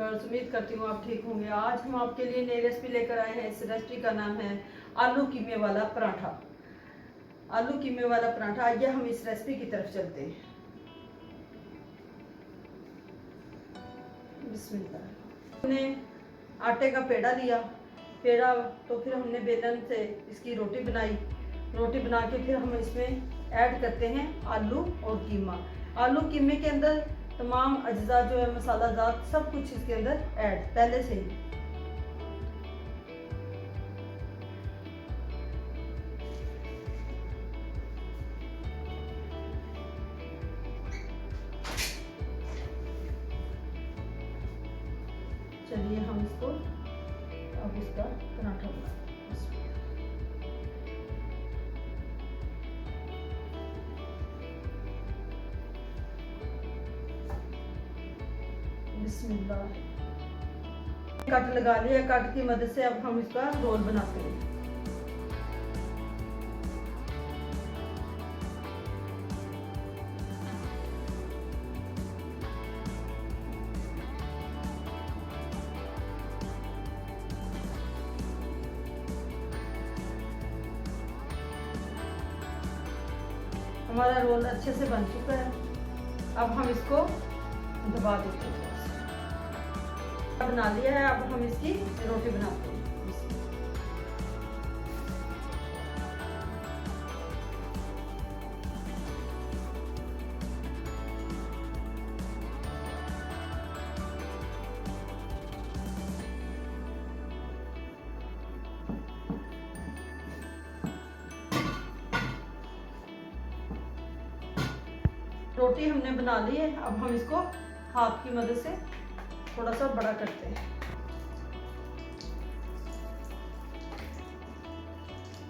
Viewers, उम्मीद करती हूँ आप ठीक होंगे। आज हम आपके लिए नई रेसिपी लेकर आए हैं। इस रेसिपी का नाम है आलू कीमे वाला पराठा। आलू कीमे वाला पराठा, आइए हम इस रेसिपी की तरफ चलते हैं। बिस्मिल्लाह। हमने आटे का पेड़ा लिया। पेड़ा तो फिर हमने बेलन से इसकी रोटी बनाई। रोटी बना के फिर हम इसमें ऐड करते हैं आलू और कीमा। आलू कीमे के अंदर तमाम अज्जा जो है, मसाला जात सब कुछ इसके अंदर ऐड पहले से ही। चलिए हम इसको अब इसका पराठा बनाते हैं। बिस्मिल्लाह। कट लगा लिया। कट की मदद से अब हम इसका रोल बनाते हैं। हमारा रोल अच्छे से बन चुका है। अब हम इसको दबा देते हैं। बना लिया है। अब हम इसकी रोटी बनाते हैं। रोटी हमने बना ली है। अब हम इसको हाथ की मदद से थोड़ा सा बड़ा करते हैं।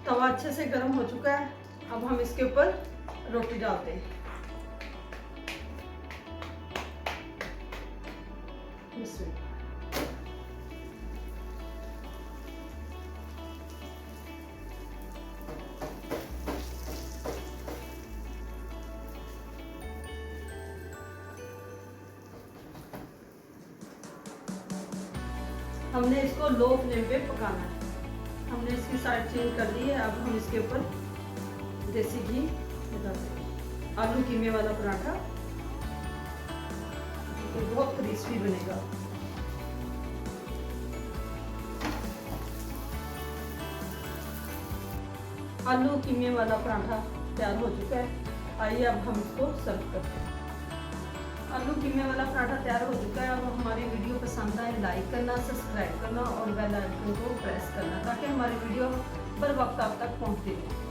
तवा अच्छे से गर्म हो चुका है। अब हम इसके ऊपर रोटी डालते हैं। हमने इसको लो फ्लेम पे पकाना है। हमने इसकी साइड चेंज कर दी है। अब हम इसके ऊपर देसी घी लगाते हैं। आलू कीमे वाला पराठा तो बहुत क्रिस्पी बनेगा। आलू कीमे वाला पराठा तैयार हो चुका है। आइए अब हम इसको सर्व करते हैं। आलू कीमे वाला पराठा तैयार हो चुका है। अब हमारी वीडियो पसंद आए लाइक करना, सब्सक्राइब करना और बेल आइकन को प्रेस करना ताकि हमारी वीडियो बर वक्त आप तक पहुंचती रहे।